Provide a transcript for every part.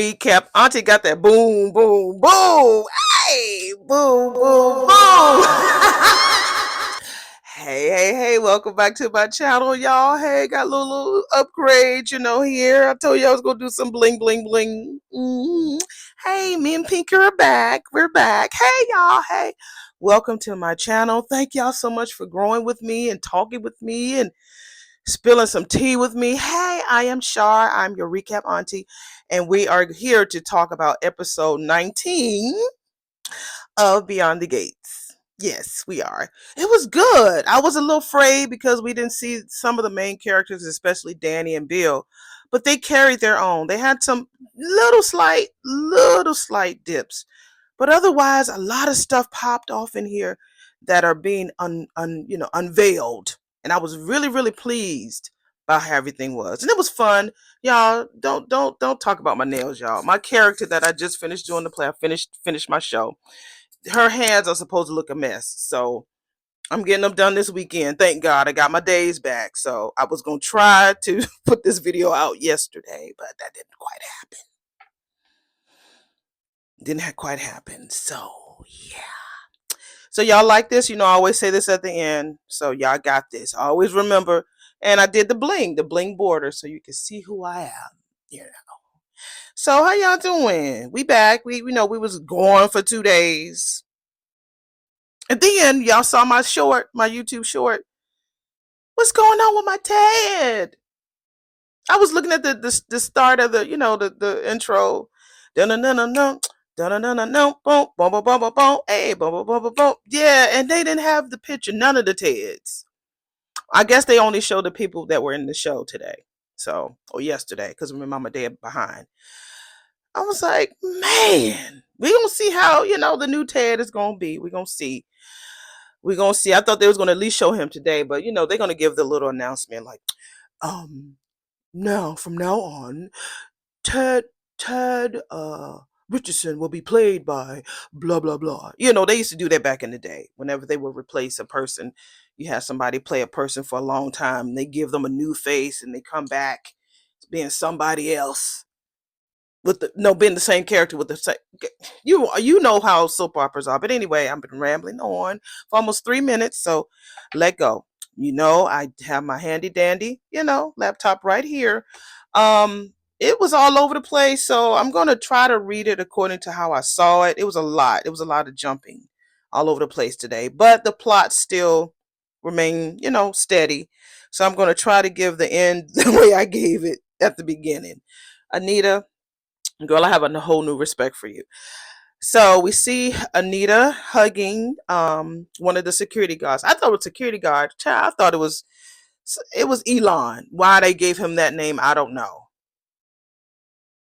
Recap. Auntie got that boom, boom, boom. Hey, boom, boom, boom. Hey, welcome back to my channel, y'all. Hey, got a little upgrade, here. I told you I was going to do some bling, bling, bling. Hey, me and Pinky are back. We're back. Hey, y'all. Hey, welcome to my channel. Thank y'all so much for growing with me and talking with me and spilling some tea with me. Hey, I am Shar. I'm your recap auntie, and we are here to talk about episode 19 of Beyond the Gates. Yes, we are. It was good. I was a little afraid because we didn't see some of the main characters, especially Danny and Bill, but they carried their own. They had some little slight dips, but otherwise, a lot of stuff popped off in here that are being unveiled, and I was really pleased by how everything was, and it was fun. Y'all, don't talk about my nails, y'all. My character that I just finished doing the play, I finished my show. Her hands are supposed to look a mess, so I'm getting them done this weekend. Thank God I got my days back. So I was gonna try to put this video out yesterday, but that didn't quite happen. Didn't quite happen. So yeah. So y'all like this? I always say this at the end. So y'all got this. Always remember. And I did the bling border, so you can see who I am. You know. So how y'all doing? We back. We was gone for 2 days. And then y'all saw my YouTube short. What's going on with my Ted? I was looking at the start of the intro. Dun-dun-dun-dun-dun. Dun-dun-dun-dun. Boom, boom, boom, boom, boom, boom. Hey, boom, boom, boom, boom, boom. Yeah, and they didn't have the picture, none of the Teds. I guess they only showed the people that were in the show today. So, or yesterday, because remember I'm a day behind. I was like, man, we gonna see how, the new Ted is gonna be. We're gonna see. We're gonna see. I thought they was gonna at least show him today, but they're gonna give the little announcement like, um, now from now on, Ted Ted Richardson will be played by blah blah blah. They used to do that back in the day. Whenever they would replace a person, you have somebody play a person for a long time, and they give them a new face, and they come back being somebody else with the no being the same character with the same. You know how soap operas are. But anyway, I've been rambling on for almost 3 minutes, so let go. I have my handy dandy laptop right here. It was all over the place, so I'm gonna try to read it according to how I saw it. It was a lot. It was a lot of jumping all over the place today, but the plot still remain steady. So I'm gonna try to give the end the way I gave it at the beginning. Anita, girl, I have a whole new respect for you. So we see Anita hugging one of the security guards. I thought it was security guard. Child, I thought it was Elon. Why they gave him that name, I don't know.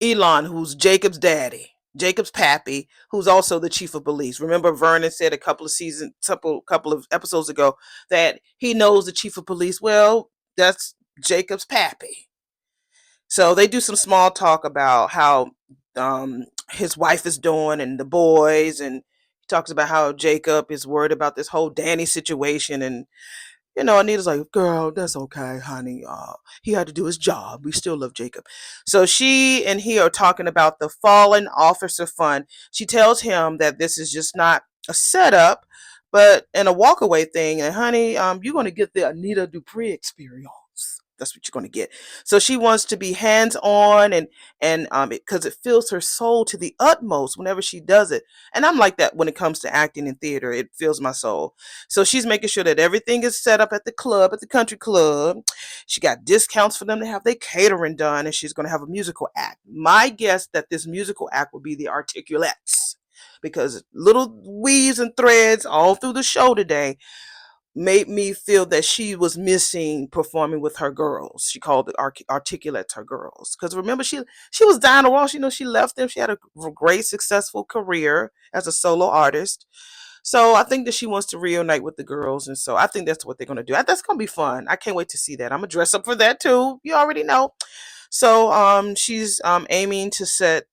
Elon, who's Jacob's daddy, Jacob's pappy, who's also the chief of police. Remember, Vernon said a couple of episodes ago that he knows the chief of police. Well, that's Jacob's pappy. So they do some small talk about how his wife is doing and the boys, and he talks about how Jacob is worried about this whole Danny situation, and Anita's like, girl, that's okay, honey. He had to do his job. We still love Jacob. So she and he are talking about the fallen officer fund. She tells him that this is just not a setup, but in a walkaway thing. And honey, you're going to get the Anita Dupree experience. That's what you're going to get. So she wants to be hands on and because it fills her soul to the utmost whenever she does it. And I'm like that when it comes to acting in theater. It fills my soul. So she's making sure that everything is set up at the club, at the country club. She got discounts for them to have their catering done, and she's going to have a musical act. My guess that this musical act will be the Articulates, because little weaves and threads all through the show today made me feel that she was missing performing with her girls. She called the Articulates her girls, because remember she was Diana Ross. She left them. She had a great successful career as a solo artist. So I think that she wants to reunite with the girls, and so I think that's what they're gonna do. That's gonna be fun. I can't wait to see that. I'm gonna dress up for that too. You already know. So she's aiming to set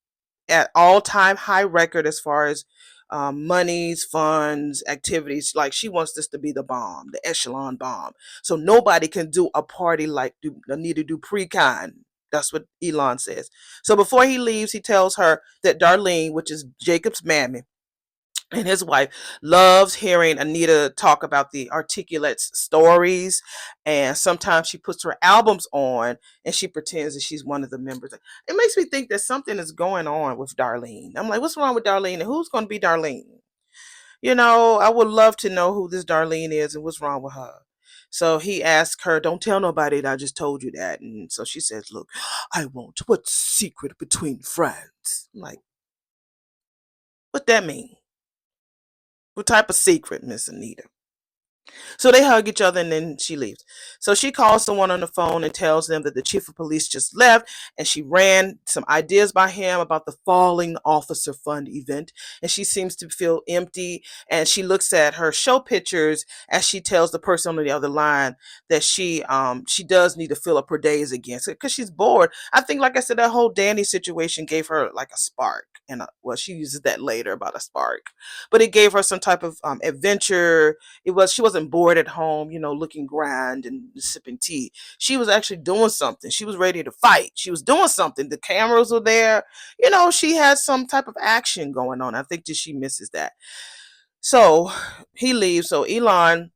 at all time high record as far as monies, funds, activities. Like, she wants this to be the bomb, the echelon bomb. So nobody can do a party like Anita Dupree kind. That's what Elon says. So before he leaves, he tells her that Darlene, which is Jacob's mammy, and his wife loves hearing Anita talk about the articulate's stories. And sometimes she puts her albums on and she pretends that she's one of the members. It makes me think that something is going on with Darlene. I'm like, what's wrong with Darlene? And who's going to be Darlene? I would love to know who this Darlene is and what's wrong with her. So he asked her, don't tell nobody that I just told you that. And so she says, look, I won't. What's secret between friends? I'm like, what that mean? What type of secret, Miss Anita? So they hug each other and then she leaves. So she calls someone on the phone and tells them that the chief of police just left and she ran some ideas by him about the falling officer fund event. And she seems to feel empty. And she looks at her show pictures as she tells the person on the other line that she does need to fill up her days again because she's bored. I think, like I said, that whole Danny situation gave her like a spark. And well, she uses that later about a spark, but it gave her some type of adventure. She wasn't bored at home, looking grand and sipping tea. She was actually doing something. She was ready to fight. She was doing something. The cameras were there. She had some type of action going on. I think that she misses that. So he leaves. So Elon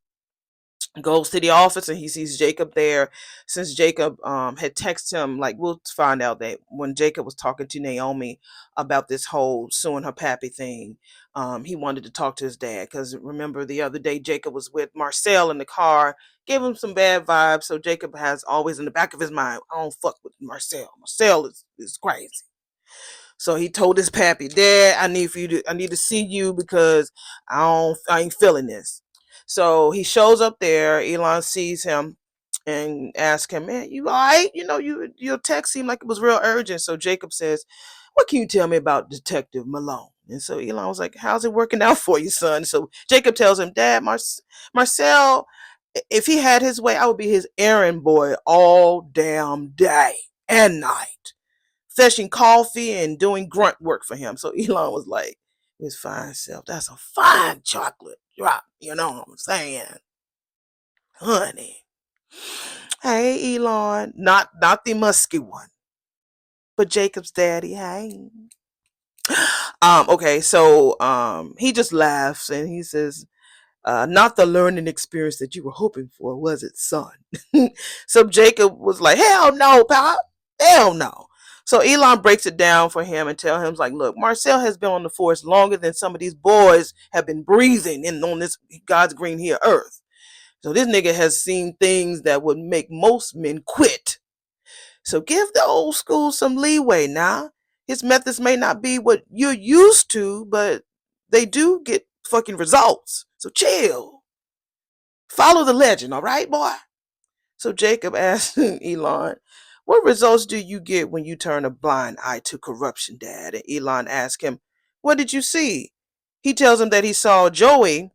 goes to the office and he sees Jacob there. Since Jacob had texted him, like, we'll find out that when Jacob was talking to Naomi about this whole suing her pappy thing, he wanted to talk to his dad because remember the other day Jacob was with Marcel in the car, gave him some bad vibes. So Jacob has always in the back of his mind, I don't fuck with Marcel. Marcel is crazy. So he told his pappy, Dad, I need to see you because I ain't feeling this. So he shows up there. Elon sees him and asks him, man, you all right? Your text seemed like it was real urgent. So Jacob says, what can you tell me about Detective Malone? And so Elon was like, how's it working out for you, son? So Jacob tells him, Dad, Marcel, if he had his way, I would be his errand boy all damn day and night, fetching coffee and doing grunt work for him. So Elon was like, his fine self, that's a fine chocolate drop. You know what I'm saying? Honey. Hey, Elon. Not the musky one, but Jacob's daddy. Hey. Okay, so he just laughs and he says, not the learning experience that you were hoping for, was it, son? So Jacob was like, hell no, pop. Hell no. So Elon breaks it down for him and tell him, like, look, Marcel has been on the force longer than some of these boys have been breathing in on this God's green here earth. So this nigga has seen things that would make most men quit. So give the old school some leeway now. His methods may not be what you're used to, but they do get fucking results. So chill. Follow the legend, all right, boy? So Jacob asked Elon, what results do you get when you turn a blind eye to corruption, Dad? And Elon asked him, what did you see? He tells him that he saw Joey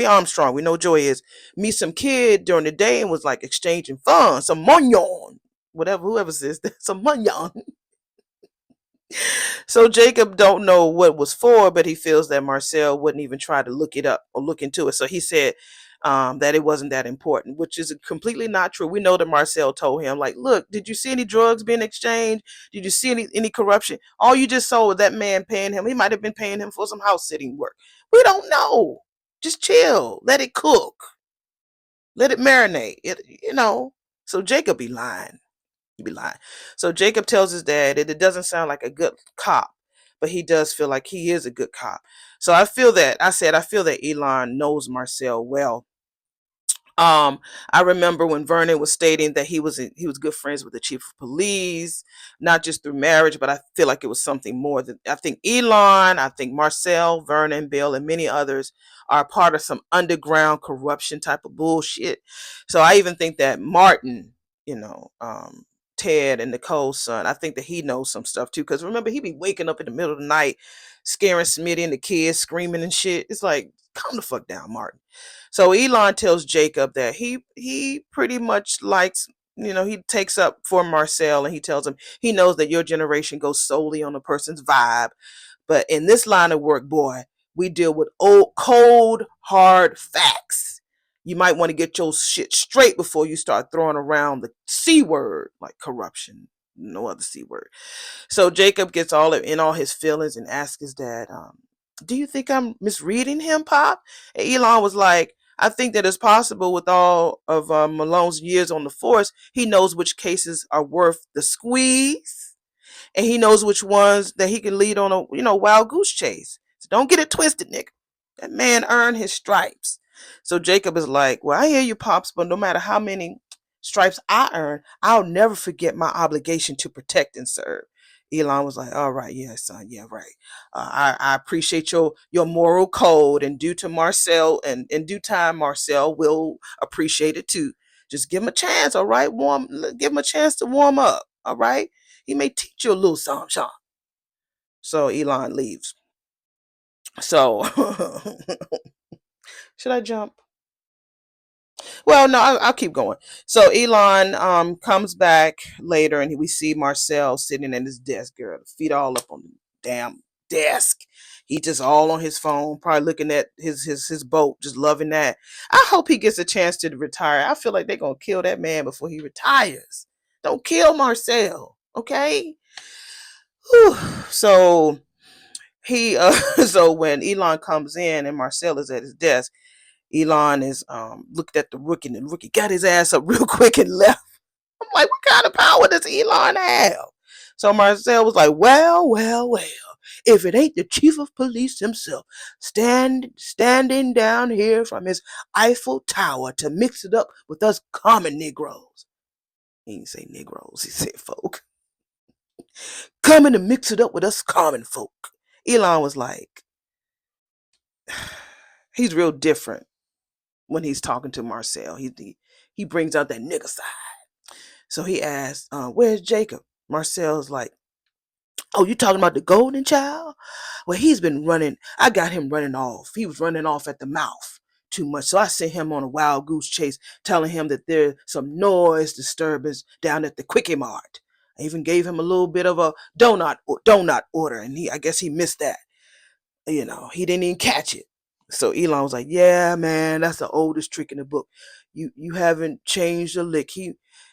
Armstrong, we know Joey is, meet some kid during the day and was like exchanging funds, some monyon, whatever, whoever says that, some monyon. So Jacob don't know what was for, but he feels that Marcel wouldn't even try to look it up or look into it. So he said that it wasn't that important, which is completely not true. We know that Marcel told him, like, look, did you see any drugs being exchanged? Did you see any corruption? All you just saw was that man paying him. He might have been paying him for some house sitting work. We don't know. Just chill. Let it cook. Let it marinate. So Jacob be lying. He'd be lying. So Jacob tells his dad that it doesn't sound like a good cop, but he does feel like he is a good cop. So I feel that Elon knows Marcel well. um, I remember when Vernon was stating that he was good friends with the chief of police, not just through marriage, but I feel like it was something more than. I think Elon, I think Marcel, Vernon, Bill, and many others are part of some underground corruption type of bullshit. So I even think that Martin, you know, Ted and Nicole's son, I think that he knows some stuff too. Because remember, he be waking up in the middle of the night, scaring Smitty and the kids, screaming and shit. It's like, calm the fuck down, Martin. So Elon tells Jacob that he pretty much likes, he takes up for Marcel and he tells him he knows that your generation goes solely on a person's vibe. But in this line of work, boy, we deal with old, cold, hard facts. You might want to get your shit straight before you start throwing around the C word like corruption. no other C word. So Jacob gets in all his feelings and asks his dad, do you think I'm misreading him, Pop? And Elon was like, I think that it's possible with all of Malone's years on the force, he knows which cases are worth the squeeze, and he knows which ones that he can lead on a wild goose chase. So don't get it twisted, Nick. That man earned his stripes. So Jacob is like, well, I hear you, Pops, but no matter how many stripes I earn, I'll never forget my obligation to protect and serve. Elon was like, all right, yeah, son, yeah, right. I appreciate your moral code, and due to Marcel, and in due time, Marcel will appreciate it too. Just give him a chance, all right? Give him a chance to warm up, all right? He may teach you a little something, Sean. So Elon leaves. So should I jump? Well, no, I'll keep going. So Elon comes back later, and we see Marcel sitting at his desk, girl, feet all up on the damn desk. He just all on his phone, probably looking at his boat, just loving that. I hope he gets a chance to retire. I feel like they're gonna kill that man before he retires. Don't kill Marcel, okay? Whew. So he so when Elon comes in and Marcel is at his desk, Elon is looked at the rookie, and the rookie got his ass up real quick and left. I'm like, what kind of power does Elon have? So Marcel was like, well, well, well. If it ain't the chief of police himself, standing down here from his Eiffel Tower to mix it up with us common Negroes. He didn't say Negroes, he said folk. Coming to mix it up with us common folk. Elon was like, he's real different when he's talking to Marcel. He brings out that nigga side. So he asked, where's Jacob? Marcel's like, oh, you talking about the golden child? Well, he's been running. I got him running off. He was running off at the mouth too much. So I sent him on a wild goose chase, telling him that there's some noise disturbance down at the Quickie Mart. I even gave him a little bit of a donut order, and I guess he missed that. He didn't even catch it. So Elon was like, yeah, man, that's the oldest trick in the book. You haven't changed a lick.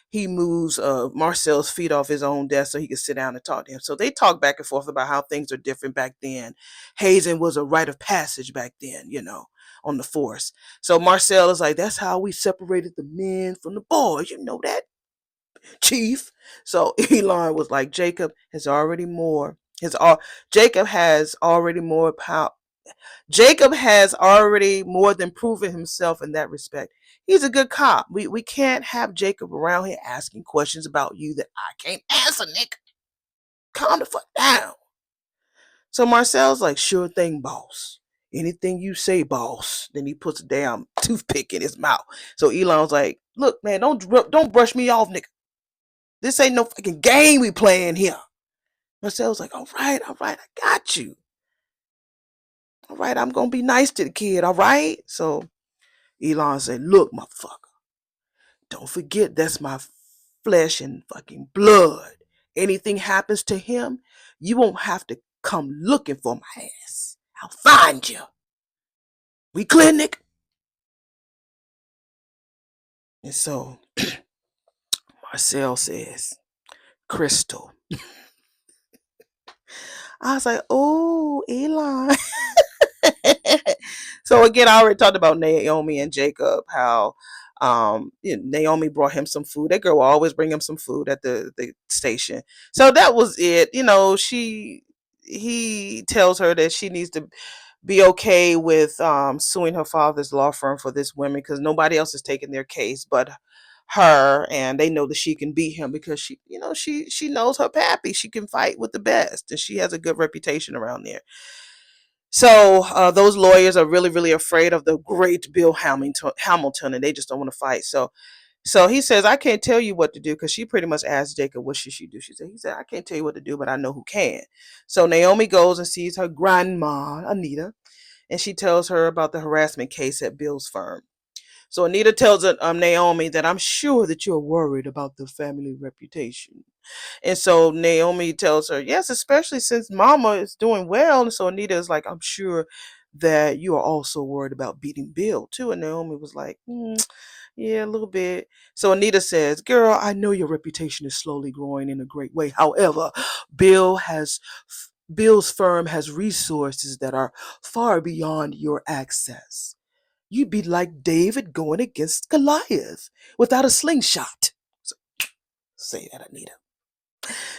He moves Marcel's feet off his own desk so he could sit down and talk to him. So they talk back and forth about how things are different back then. Hazing was a rite of passage back then, on the force. So Marcel is like, that's how we separated the men from the boys. You know that, chief. So Elon was like, Jacob has already more power. Jacob has already more than proven himself in that respect. He's a good cop. We can't have Jacob around here asking questions about you that I can't answer, Nick. Calm the fuck down. So Marcel's like, sure thing, boss. Anything you say, boss. Then he puts a damn toothpick in his mouth. So Elon's like, look, man, don't brush me off, nigga. This ain't no fucking game we playing here. Marcel's like, all right, I got you. All right, I'm gonna be nice to the kid, all right? So Elon said, look, motherfucker, don't forget that's my flesh and fucking blood. Anything happens to him, you won't have to come looking for my ass. I'll find you. We clear, Nick? And so Marcel says, Crystal. I was like, oh, Elon. So again, I already talked about Naomi and Jacob, how Naomi brought him some food. That girl will always bring him some food at the station. So that was it. He tells her that she needs to be okay with suing her father's law firm for this women, because nobody else is taking their case but her, and they know that she can beat him because she knows her pappy. She can fight with the best, and she has a good reputation around there. So those lawyers are really, really afraid of the great Bill Hamilton, and they just don't want to fight. So he says, I can't tell you what to do, because she pretty much asked Jacob, what should she do? He said, I can't tell you what to do, but I know who can. So Naomi goes and sees her grandma, Anita, and she tells her about the harassment case at Bill's firm. So Anita tells Naomi that I'm sure that you're worried about the family reputation. And so Naomi tells her, yes, especially since Mama is doing well. And so Anita is like, I'm sure that you are also worried about beating Bill too. And Naomi was like, Yeah, a little bit. So Anita says, "Girl, I know your reputation is slowly growing in a great way. However, Bill has Bill's firm has resources that are far beyond your access. You'd be like David going against Goliath without a slingshot." So, say that, Anita.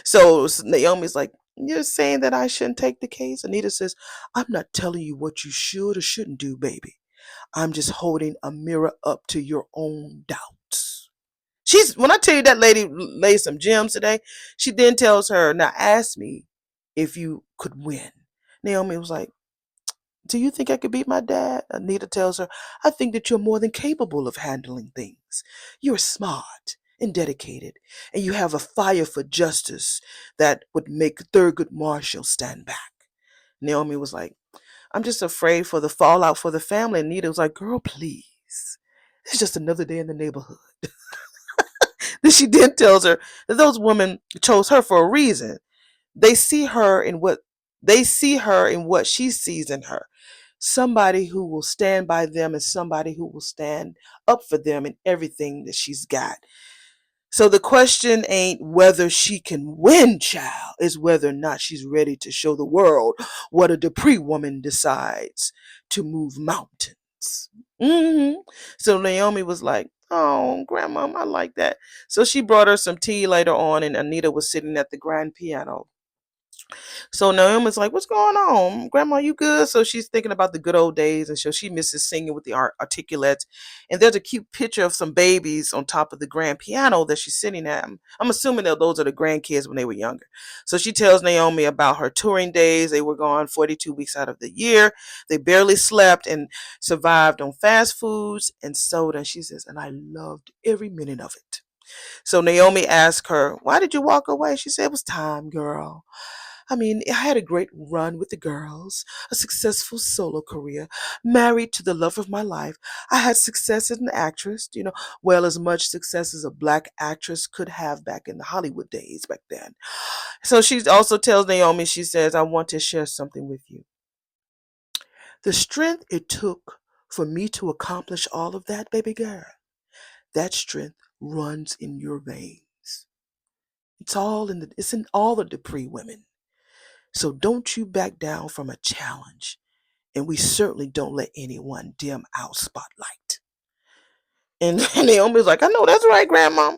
So Naomi's like, "You're saying that I shouldn't take the case?" Anita says, "I'm not telling you what you should or shouldn't do, baby. I'm just holding a mirror up to your own doubts." She's when I tell you that lady laid some gems today, she then tells her, "Now ask me if you could win." Naomi was like, "Do you think I could beat my dad?" Anita tells her, "I think that you're more than capable of handling things. You're smart and dedicated, and you have a fire for justice that would make Thurgood Marshall stand back." Naomi was like, "I'm just afraid for the fallout for the family." Anita was like, "Girl, please. It's just another day in the neighborhood." Then she then tells her that those women chose her for a reason. They see her in what she sees in her. Somebody who will stand by them and somebody who will stand up for them in everything that she's got. So the question ain't whether she can win, child, is whether or not she's ready to show the world what a Dupree woman decides to move mountains. hmm So Naomi was like, "Oh, grandma, I like that." So she brought her some tea later on, and Anita was sitting at the grand piano. So Naomi's like, "What's going on? Grandma, you good?" So she's thinking about the good old days, and so she misses singing with the articulates. And there's a cute picture of some babies on top of the grand piano that she's sitting at. I'm assuming that those are the grandkids when they were younger. So she tells Naomi about her touring days. They were gone 42 weeks out of the year. They barely slept and survived on fast foods and soda. And she says, "And I loved every minute of it." So Naomi asked her, "Why did you walk away?" She said, "It was time, girl. I mean, I had a great run with the girls, a successful solo career, married to the love of my life. I had success as an actress, well, as much success as a black actress could have back in the Hollywood days back then." So she also tells Naomi, she says, "I want to share something with you. The strength it took for me to accomplish all of that, baby girl, that strength runs in your veins. It's in all the Dupree women. So don't you back down from a challenge, and we certainly don't let anyone dim our spotlight." And Naomi's like, "I know that's right, Grandma."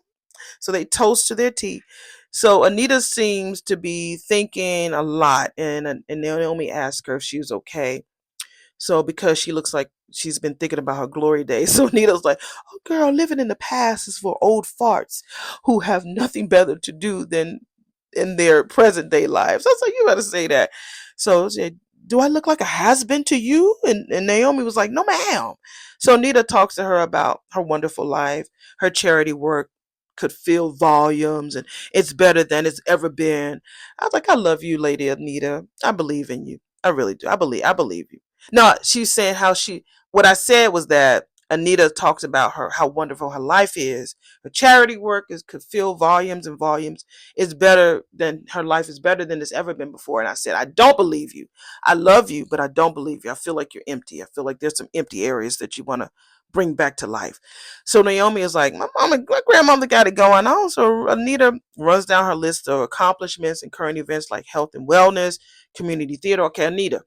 So they toast to their tea. So Anita seems to be thinking a lot, and Naomi asks her if she was okay. So because she looks like she's been thinking about her glory days, so Anita's like, "Oh, girl, living in the past is for old farts who have nothing better to do than in their present day lives." I was like, "You better say that." So she said, "Do I look like a has been to you?" And Naomi was like, "No, ma'am." So Anita talks to her about her wonderful life, her charity work could fill volumes, and it's better than it's ever been. I was like, "I love you, Lady Anita. I believe in you. I really do. I believe you." No, she's saying how what I said was that Anita talks about how wonderful her life is. Her charity work could fill volumes and volumes. Her life is better than it's ever been before. And I said, "I don't believe you. I love you, but I don't believe you. I feel like you're empty. I feel like there's some empty areas that you want to bring back to life." So Naomi is like, my grandmother got it going on." So Anita runs down her list of accomplishments and current events like health and wellness, community theater. Okay, Anita,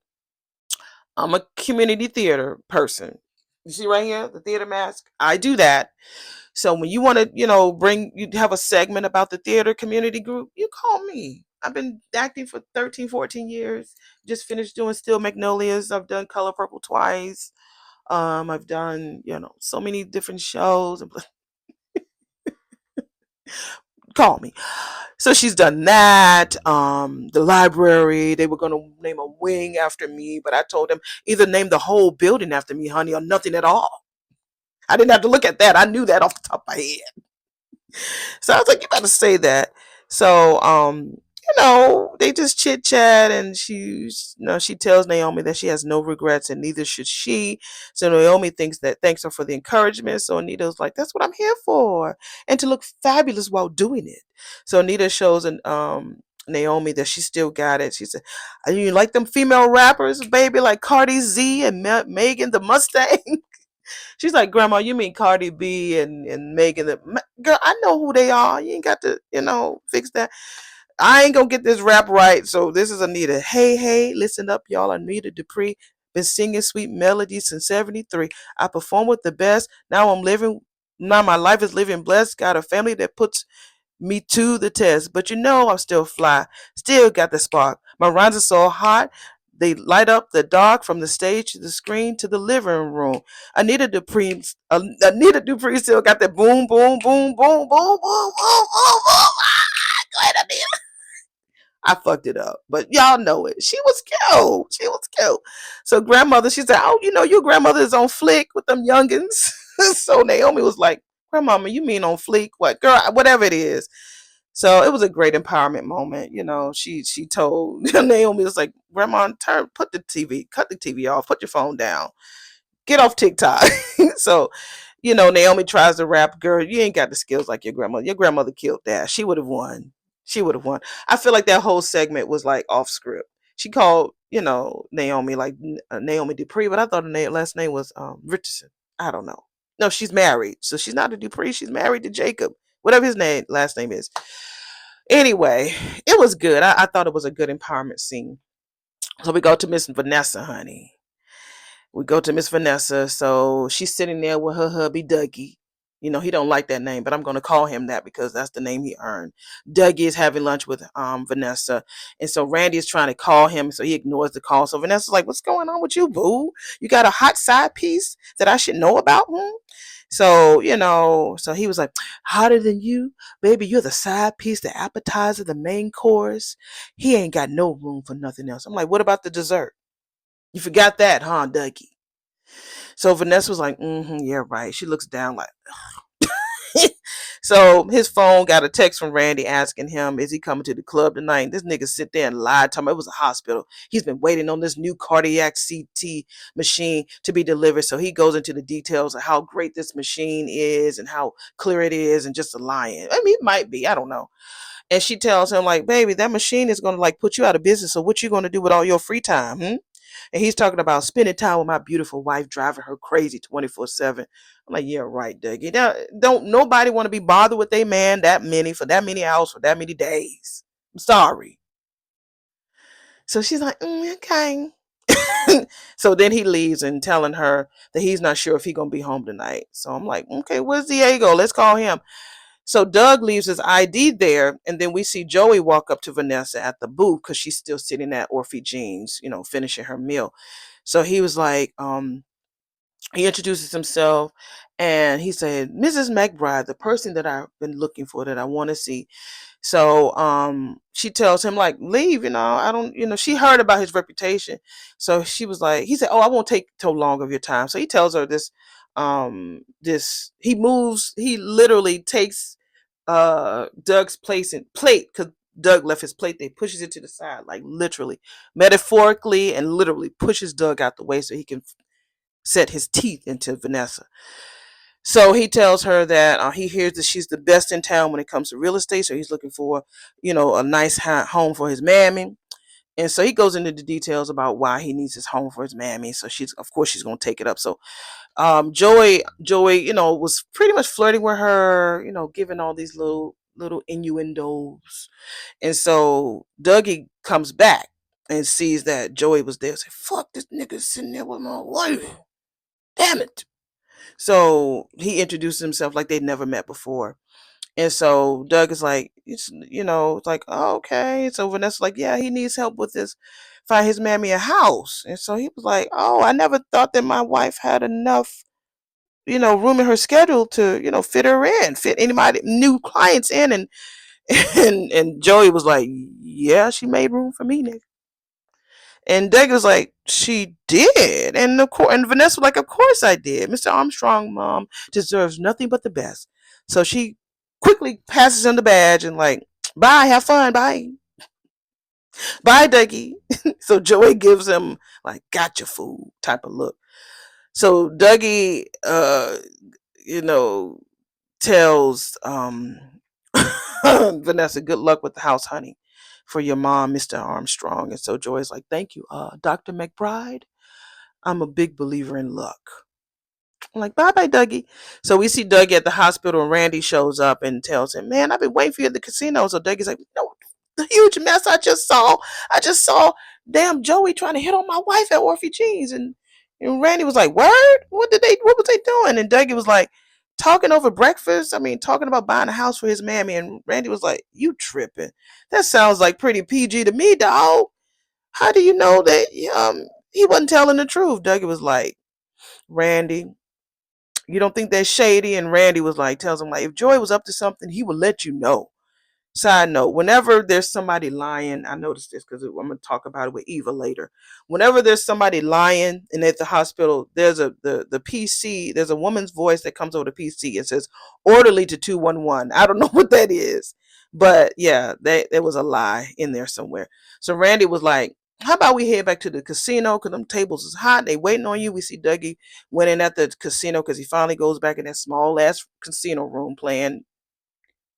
I'm a community theater person. You see right here, the theater mask? I do that. So when you want to, you have a segment about the theater community group, you call me. I've been acting for 13, 14 years. Just finished doing Still Magnolias. I've done Color Purple twice. I've done, so many different shows. Call me. So she's done that. The library, they were going to name a wing after me, but I told them either name the whole building after me, honey, or nothing at all. I didn't have to look at that. I knew that off the top of my head. So I was like, "You better say that." So, they just chit chat, and she tells Naomi that she has no regrets, and neither should she. So Naomi thanks her for the encouragement. So Anita's like, "That's what I'm here for, and to look fabulous while doing it." So Anita shows Naomi that she still got it. She said, "You like them female rappers, baby, like Cardi Z and Megan the Mustang?" She's like, Grandma, you mean Cardi B and Megan? Girl, I know who they are. You ain't got to, fix that. I ain't gonna get this rap right. So this is Anita. Hey, hey, listen up, y'all. Anita Dupree. Been singing sweet melodies since 73. I perform with the best. Now my life is living blessed. Got a family that puts me to the test. But I'm still fly. Still got the spark. My rhymes are so hot. They light up the dark from the stage to the screen to the living room. Anita Dupree still got that boom, boom, boom, boom, boom, boom, boom, boom, boom. Go ahead, Anita. I fucked it up, but y'all know it. She was cute. She was cute. So grandmother, she said, "Oh, your grandmother is on flick with them youngins." So Naomi was like, "Grandmama, you mean on fleek? What, girl? Whatever it is." So it was a great empowerment moment. She told Naomi was like, "Grandma, cut the TV off, put your phone down, get off TikTok." So Naomi tries to rap. Girl, you ain't got the skills like your grandmother. Your grandmother killed that. She would have won. She would have won. I feel like that whole segment was like off script. She called, Naomi like Naomi Dupree, but I thought her last name was Richardson. I don't know. No, she's married, so she's not a Dupree. She's married to Jacob, whatever his last name is. Anyway, it was good. I thought it was a good empowerment scene. So we go to Miss Vanessa, honey. We go to Miss Vanessa. So she's sitting there with her hubby Dougie. He don't like that name, but I'm gonna call him that because that's the name he earned. Dougie is having lunch with Vanessa. And so Randy is trying to call him, so he ignores the call. So Vanessa's like, "What's going on with you, boo? You got a hot side piece that I should know about?" So, so he was like, "Hotter than you, baby, you're the side piece, the appetizer, the main course. He ain't got no room for nothing else." I'm like, "What about the dessert? You forgot that, huh, Dougie?" So Vanessa was like, "Yeah, right." She looks down like, so his phone got a text from Randy asking him, "Is he coming to the club tonight?" This nigga sit there and lied to him. It was a hospital. He's been waiting on this new cardiac CT machine to be delivered. So he goes into the details of how great this machine is and how clear it is and just a lying. I mean, it might be. I don't know. And she tells him, like, "Baby, that machine is going to like put you out of business. So what you going to do with all your free time? Hmm?" And he's talking about spending time with my beautiful wife, driving her crazy 24/7. I'm like, "Yeah, right, Dougie. Now, don't nobody want to be bothered with a man for that many hours, for that many days. I'm sorry." So she's like, "Okay." So then he leaves and telling her that he's not sure if he's going to be home tonight. So I'm like, "Okay, where's Diego? Let's call him." So Doug leaves his ID there, and then we see Joey walk up to Vanessa at the booth because she's still sitting at Orphe Jean's, finishing her meal. So he was like, he introduces himself and he said, "Mrs. McBride, the person that I've been looking for, that I want to see." So she tells him, like, "Leave, I don't, she heard about his reputation." So she was like, he said, "Oh, I won't take so long of your time." So he tells her he literally takes Doug's plate, because Doug left his plate. They pushes it to the side, like literally, metaphorically, and literally pushes Doug out the way so he can set his teeth into Vanessa. So he tells her that he hears that she's the best in town when it comes to real estate. So he's looking for, a nice home for his mammy. And so he goes into the details about why he needs his home for his mammy. So of course, she's gonna take it up. So Joey, was pretty much flirting with her, giving all these little innuendos. And so Dougie comes back and sees that Joey was there. Say, "Fuck, this nigga sitting there with my wife. Damn it." So he introduces himself like they'd never met before. And so Doug is like, it's like, "Oh, okay." So Vanessa's like, "Yeah, he needs help with this, find his mammy a house." And so he was like, "Oh, I never thought that my wife had enough, room in her schedule to, fit her in, fit anybody, new clients in." And and Joey was like, "Yeah, she made room for me, nigga." And Doug was like, "She did." And and Vanessa was like, "Of course I did. Mr. Armstrong, mom, deserves nothing but the best." So she quickly passes him the badge and like, "Bye, have fun, bye. Bye, Dougie." So Joey gives him like, "Gotcha, fool" type of look. So Dougie, you know, tells Vanessa, "Good luck with the house, honey, for your mom, Mr. Armstrong." And so Joy's like, "Thank you, Dr. McBride. I'm a big believer in luck." I'm like, bye bye, Dougie. So we see Dougie at the hospital, and Randy shows up and tells him, man, I've been waiting for you at the casino. So Dougie's like, no, the huge mess I just saw damn Joey trying to hit on my wife at Orphy Jeans. And Randy was like, word? What was they doing? And Dougie was like, talking over breakfast. I mean, talking about buying a house for his mammy. And Randy was like, you tripping. That sounds like pretty PG to me, dog. How do you know that he wasn't telling the truth? Dougie was like, Randy, you don't think that's shady? And Randy was like, tells him like, if Joy was up to something, he would let you know. Side note, whenever there's somebody lying, I noticed this because I'm going to talk about it with Eva later. Whenever there's somebody lying and at the hospital, there's the PC, there's a woman's voice that comes over the PC and says, orderly to 211. I don't know what that is. But yeah, there was a lie in there somewhere. So Randy was like, how about we head back to the casino because them tables is hot. They waiting on you. We see Dougie went in at the casino because he finally goes back in that small ass casino room playing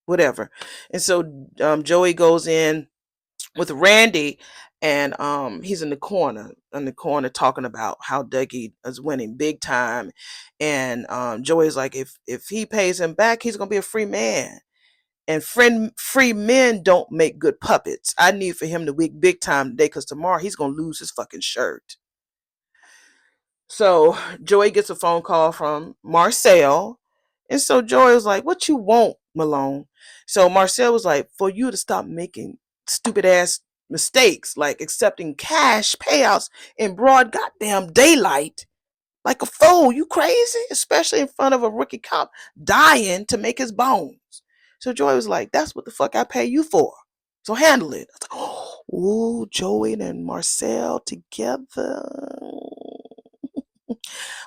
whatever. And so Joey goes in with Randy, and he's in the corner talking about how Dougie is winning big time. And Joey's like, if he pays him back, he's gonna be a free man. And free men don't make good puppets. I need for him to win big time today because tomorrow he's gonna lose his fucking shirt. So Joey gets a phone call from Marcel. And so Joey was like, what you want, Malone? So Marcel was like, for you to stop making stupid ass mistakes, like accepting cash payouts in broad goddamn daylight. Like a fool. You crazy? Especially in front of a rookie cop dying to make his bones. So Joey was like, that's what the fuck I pay you for. So handle it. I was like, oh, Joey and Marcel together.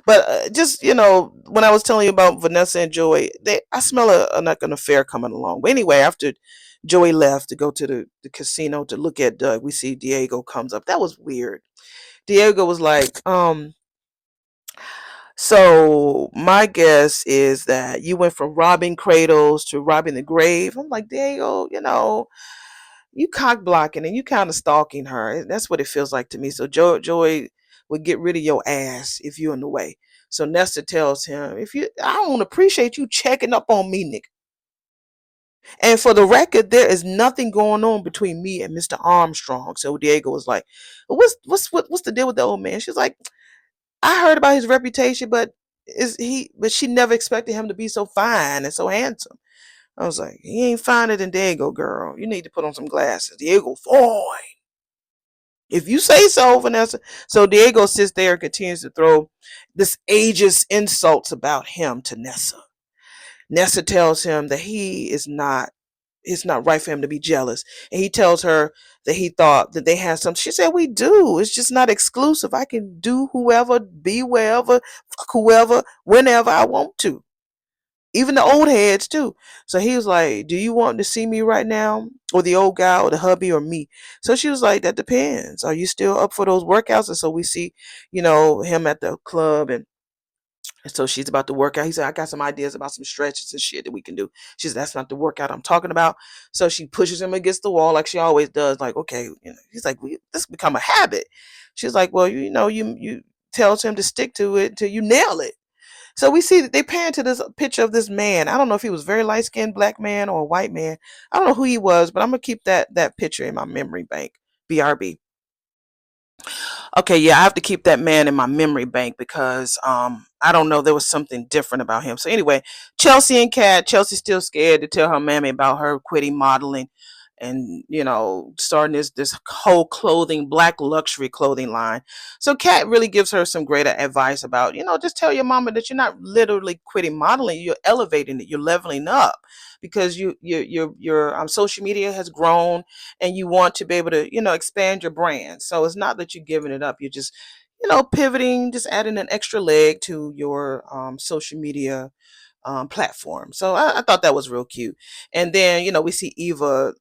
But just when I was telling you about Vanessa and Joey, I smell like an affair coming along. But anyway, after Joey left to go to the casino to look at Doug, we see Diego comes up. That was weird. Diego was like, so my guess is that you went from robbing cradles to robbing the grave. I'm like, Diego, you cock blocking and you kind of stalking her. That's what it feels like to me. So Joey would get rid of your ass if you're in the way. So Nestor tells him, I don't appreciate you checking up on me, Nick. And for the record, there is nothing going on between me and Mr. Armstrong. So Diego was like, what's the deal with the old man? She's like, I heard about his reputation, but she never expected him to be so fine and so handsome. I was like, he ain't finer than Diego, girl. You need to put on some glasses. Diego, fine. If you say so, Vanessa. So Diego sits there and continues to throw this ageist insults about him to Nessa. Nessa tells him that it's not right for him to be jealous. And he tells her that he thought that they had some. She said, we do. It's just not exclusive. I can do whoever, be wherever, fuck whoever, whenever I want to. Even the old heads too. So he was like, do you want to see me right now? Or the old guy or the hubby or me? So she was like, that depends. Are you still up for those workouts? And so we see, him at the club and so she's about to work out. He said, I got some ideas about some stretches and shit that we can do. She said, that's not the workout I'm talking about. So she pushes him against the wall like she always does. Like, okay, he's like, this become a habit. She's like, well, you tells him to stick to it until you nail it. So we see that they pan to this picture of this man. I don't know if he was a very light skinned black man or a white man. I don't know who he was, but I'm gonna keep that picture in my memory bank. BRB. Okay, yeah, I have to keep that man in my memory bank because I don't know, there was something different about him. So anyway, Chelsea and Kat, Chelsea's still scared to tell her mammy about her quitting modeling and starting this whole black luxury clothing line. So Kat really gives her some greater advice about, just tell your mama that you're not literally quitting modeling, you're elevating it, you're leveling up because your social media has grown and you want to be able to expand your brand. So it's not that you're giving it up, you're just pivoting, just adding an extra leg to your social media platform. So I thought that was real cute. And then we see Eva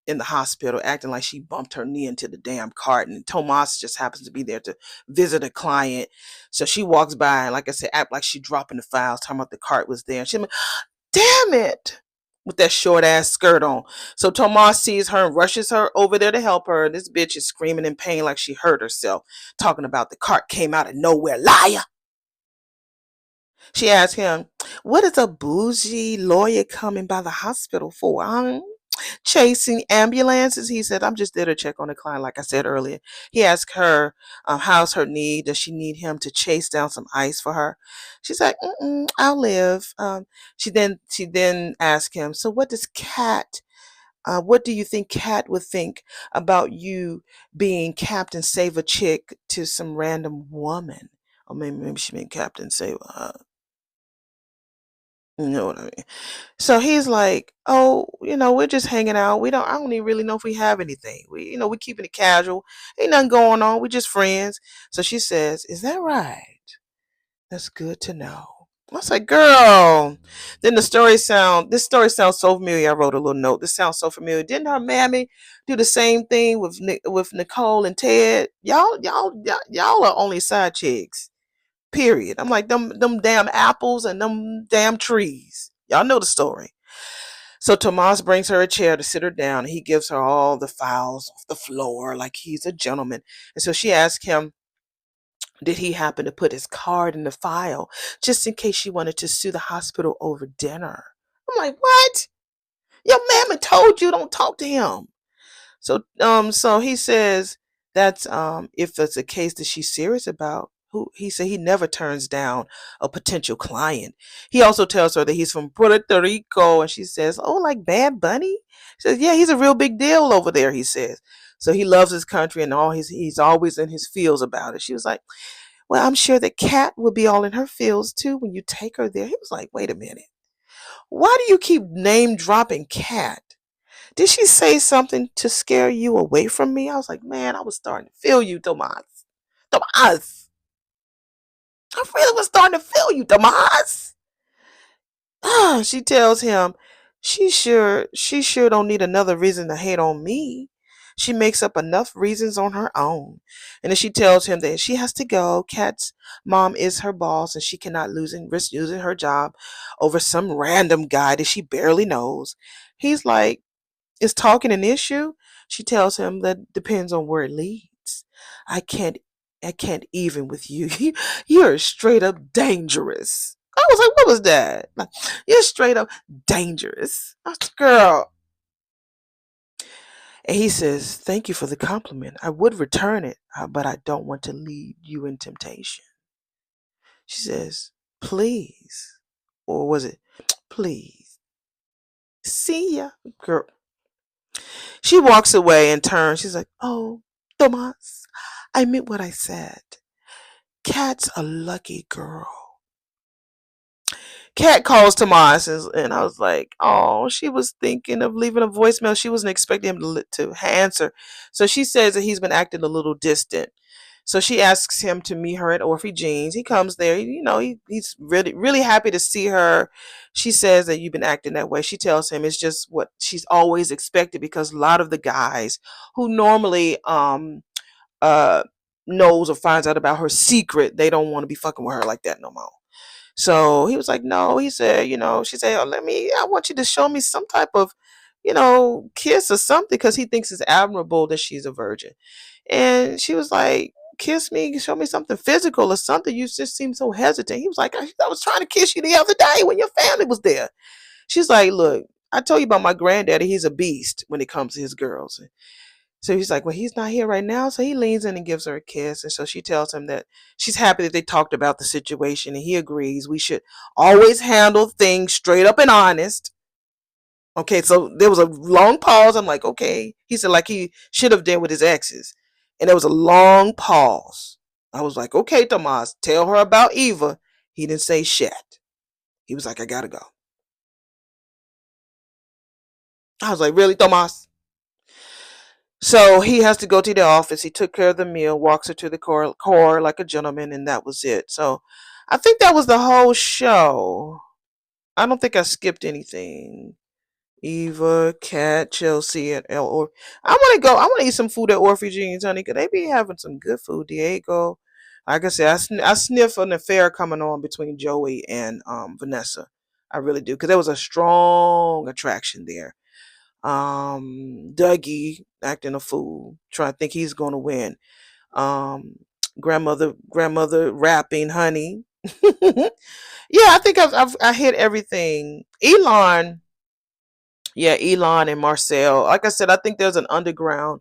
in the hospital acting like she bumped her knee into the damn cart, and Tomas just happens to be there to visit a client. So she walks by and, like I said, act like she dropping the files, talking about the cart was there. And she, damn it, with that short ass skirt on. So Tomas sees her and rushes her over there to help her. This bitch is screaming in pain like she hurt herself, talking about the cart came out of nowhere. Liar. She asked him, "What is a bougie lawyer coming by the hospital for? Huh? Chasing ambulances?" He said, "I'm just there to check on the client, like I said earlier." He asked her, how's her knee? Does she need him to chase down some ice for her? She's like, I'll live. She then asked him, "So what do you think Kat would think about you being Captain Save a Chick to some random woman?" Or maybe she meant Captain Save you know what I mean? So he's like, "Oh, we're just hanging out. I don't even really know if we have anything. We keeping it casual. Ain't nothing going on. We just friends." So she says, "Is that right? That's good to know." I was like, "Girl." Then this story sounds so familiar. I wrote a little note. This sounds so familiar. Didn't her mammy do the same thing with Nicole and Ted? Y'all are only side chicks. Period. I'm like, them damn apples and them damn trees. Y'all know the story. So Tomas brings her a chair to sit her down, and he gives her all the files off the floor like he's a gentleman. And so she asked him, did he happen to put his card in the file just in case she wanted to sue the hospital over dinner? I'm like, what? Your mamma told you don't talk to him. So he says that's if it's a case that she's serious about. Who he said he never turns down a potential client. He also tells her that he's from Puerto Rico, and she says, "Oh, like Bad Bunny?" She says, "Yeah, he's a real big deal over there." He says, so he loves his country and he's always in his feels about it. She was like, "Well, I'm sure that Kat will be all in her feels too when you take her there." He was like, "Wait a minute, why do you keep name dropping Kat? Did she say something to scare you away from me?" I was like, "Man, I was starting to feel you, Tomas. Tomas. I really was starting to feel you, Tomas." She tells him she sure don't need another reason to hate on me. She makes up enough reasons on her own. And then she tells him that she has to go. Kat's mom is her boss and she cannot risk losing her job over some random guy that she barely knows. He's like, "Is talking an issue?" She tells him that depends on where it leads. I can't I can't even with you. You're straight up dangerous. I was like, what was that? Like, you're straight up dangerous. I was, girl. And he says, "Thank you for the compliment. I would return it, but I don't want to lead you in temptation." She says, "Please." Or was it, "Please"? See ya, girl. She walks away and turns. She's like, "Oh, Tomas, I meant what I said. Kat's a lucky girl." Kat calls Tomas, and I was like, "Oh, she was thinking of leaving a voicemail. She wasn't expecting him to answer." So she says that he's been acting a little distant. So she asks him to meet her at Orphe Jean's. He comes there. He's really, really happy to see her. She says that you've been acting that way. She tells him it's just what she's always expected because a lot of the guys who normally uh knows or finds out about her secret, they don't want to be fucking with her like that no more. So he was like, "No." He said, she said, "Oh, I want you to show me some type of, kiss or something," because he thinks it's admirable that she's a virgin. And she was like, "Kiss me, show me something physical or something. You just seem so hesitant." He was like, "I was trying to kiss you the other day when your family was there." She's like, "Look, I told you about my granddaddy. He's a beast when it comes to his girls." So he's like, "Well, he's not here right now." So he leans in and gives her a kiss. And so she tells him that she's happy that they talked about the situation. And he agrees we should always handle things straight up and honest. Okay, so there was a long pause. I'm like, okay. He said, like he should have done with his exes. And there was a long pause. I was like, okay, Tomas, tell her about Eva. He didn't say shit. He was like, "I gotta go." I was like, really, Tomas? So he has to go to the office. He took care of the meal, walks her to the core like a gentleman, and that was it. So I think that was the whole show. I don't think I skipped anything. Eva, Cat, Chelsea, and El or I want to go. I want to eat some food at Orphe Jeans, honey, because they be having some good food. Diego, like I said, I sniff an affair coming on between Joey and Vanessa. I really do, because there was a strong attraction there. Dougie acting a fool, trying to think he's gonna win. Um, grandmother rapping, honey. Yeah, I think I hit everything. Elon, yeah, Elon and Marcel. Like I said, I think there's an underground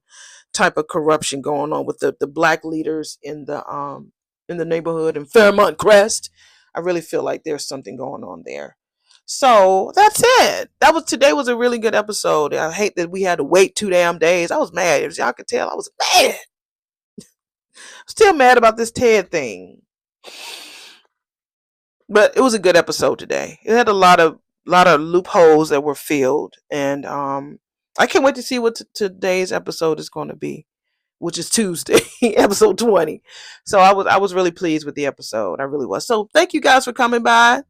type of corruption going on with the black leaders in the neighborhood in Fairmont Crest. I really feel like there's something going on there. So that's it. Today was a really good episode. I hate that we had to wait 2 damn days. I was mad. As y'all could tell, I was mad. Still mad about this Ted thing. But it was a good episode today. It had a lot of loopholes that were filled, and I can't wait to see what today's episode is going to be, which is Tuesday, episode 20. So I was really pleased with the episode. I really was. So thank you guys for coming by.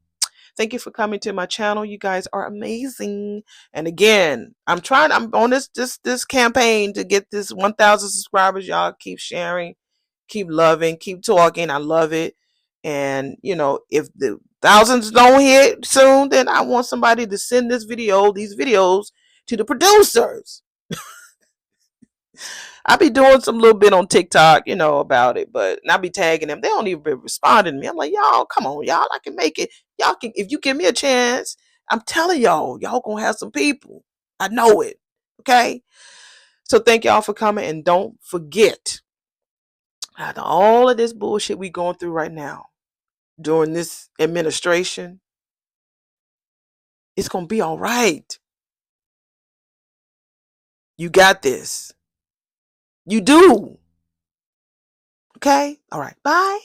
Thank you for coming to my channel. You guys are amazing. And again, I'm on this campaign to get this 1,000 subscribers. Y'all keep sharing, keep loving, keep talking. I love it. And if the thousands don't hit soon, then I want somebody to send these videos to the producers. I be doing some little bit on TikTok, about it, but I be tagging them. They don't even be responding to me. I'm like, y'all, come on, y'all, I can make it. Y'all can, if you give me a chance, I'm telling y'all gonna have some people. I know it. Okay. So thank y'all for coming, and don't forget, after all of this bullshit we going through right now during this administration, it's gonna be all right. You got this. You do. Okay. All right. Bye.